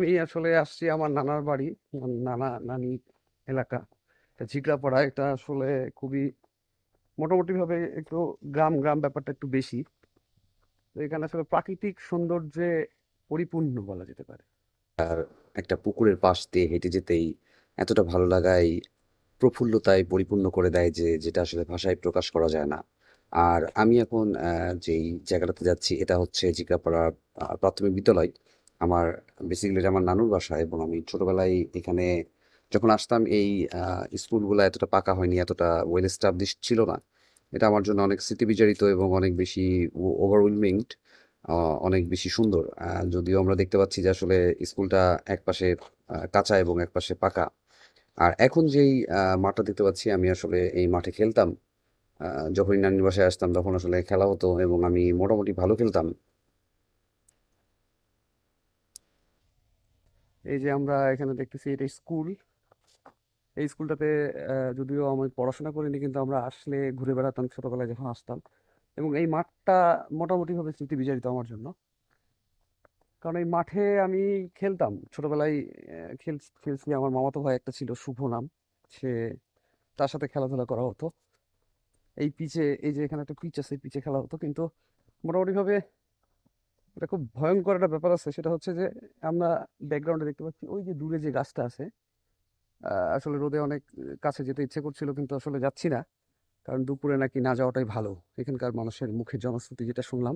আমি আসলে আসছি আমার নানার বাড়ি, আমার নানা নানি এলাকা। এটা ঝিকরাপাড়া। এটা আসলে খুবই মোটামুটি ভাবে একটু গ্রাম গ্রাম ব্যাপারটা একটু বেশি। তো এখানে আসলে প্রাকৃতিক সৌন্দর্যে পরিপূর্ণ বলা যেতে পারে। একটা পুকুরের পাশ দিয়ে হেঁটে যেতেই এতটা ভালো লাগায় প্রফুল্লতায় পরিপূর্ণ করে দেয় যে যেটা আসলে ভাষায় প্রকাশ করা যায় না। আর আমি এখন যেই জায়গাটাতে যাচ্ছি এটা হচ্ছে জিকাপাড়া প্রাথমিক বিদ্যালয়। আমার বেসিক্যালি এটা আমার নানুর বাসা এবং আমি ছোটবেলায় এখানে যখন আসতাম এই স্কুলগুলো এতটা পাকা হয়নি, এতটা ওয়েল এস্টাবলিশ ছিল না। এটা আমার জন্য অনেক স্মৃতি বিজড়িত এবং অনেক বেশি ওভারওয়েলমিংড, অনেক বেশি সুন্দর। যদিও আমরা দেখতে পাচ্ছি যে আসলে স্কুলটা একপাশে কাঁচা এবং একপাশে পাকা। আর এখন যেই মাঠটা দেখতে পাচ্ছি আমি আসলে এই মাঠে খেলতাম। যখনই নানির বাসায় আসতাম তখন আসলে খেলা হতো এবং আমি মোটামুটি ভালো খেলতাম। এই যে আমরা এখানে দেখতেছি এটা স্কুল। এই স্কুলটাতে যদিও আমি পড়াশোনা করিনি, কিন্তু আমরা আসলে ঘুরে বেড়াতাম ছোটবেলায় যখন আসতাম। এবং এই মাঠটা মোটামুটি ভাবে স্মৃতি বিজড়িত আমার জন্য। কারণ এই মাঠে আমি খেলতাম ছোটবেলায়। খেলছি। আমার মামাতো ভাই একটা ছিল, শুভ নাম। সে তার সাথে খেলাধুলা করা হতো এই পিচে। এই যে এখানে একটা পিচ আছে, এই পিচে খেলা হতো। কিন্তু মোটামুটি ভাবে এটা খুব ভয়ঙ্কর একটা ব্যাপার আছে, সেটা হচ্ছে যে আমরা ব্যাকগ্রাউন্ডে দেখতে পাচ্ছি ওই যে দূরে যে গাছটা আছে। আসলে রোদে অনেক কাছে যেতে ইচ্ছে করছিল, কিন্তু আসলে যাচ্ছি না। কারণ দুপুরে নাকি না যাওয়াটাই ভালো, এখানকার মানুষের মুখে জনশ্রুতি যেটা শুনলাম।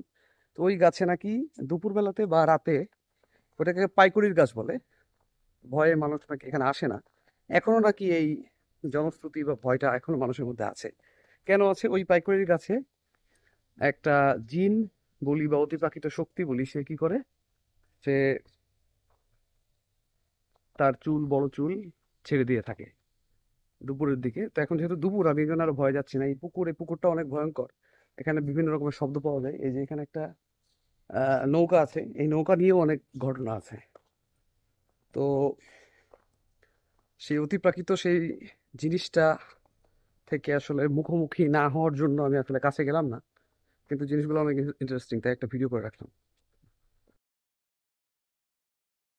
তো ওই গাছে নাকি দুপুর বেলাতে বা রাতে, ওটাকে পাইকুড়ির গাছ বলে, ভয়ে মানুষ নাকি এখানে আসে না। এখনো নাকি এই জনশ্রুতি বা ভয়টা এখনো মানুষের মধ্যে আছে। কেন আছে? ওই পাইকুড়ির গাছে একটা জিন বলি বা অতিপ্রাকৃত শক্তি বলি, সে কি করে, সে তার চুল, বড় চুল ছেড়ে দিয়ে থাকে দুপুরের দিকে। তো এখন যেহেতু দুপুর, আমি এই জন্য আরো ভয় যাচ্ছি না। এই পুকুরটা অনেক ভয়ঙ্কর। এখানে বিভিন্ন রকমের শব্দ পাওয়া যায়। এই যে এখানে একটা নৌকা আছে, এই নৌকা নিয়েও অনেক ঘটনা আছে। তো সেই অতিপ্রাকৃত সেই জিনিসটা থেকে আসলে মুখোমুখি না হওয়ার জন্য আমি আসলে কাছে গেলাম না। কিন্তু জিনিসগুলো অনেক ইন্টারেস্টিং, তাই একটা ভিডিও করে রাখলাম।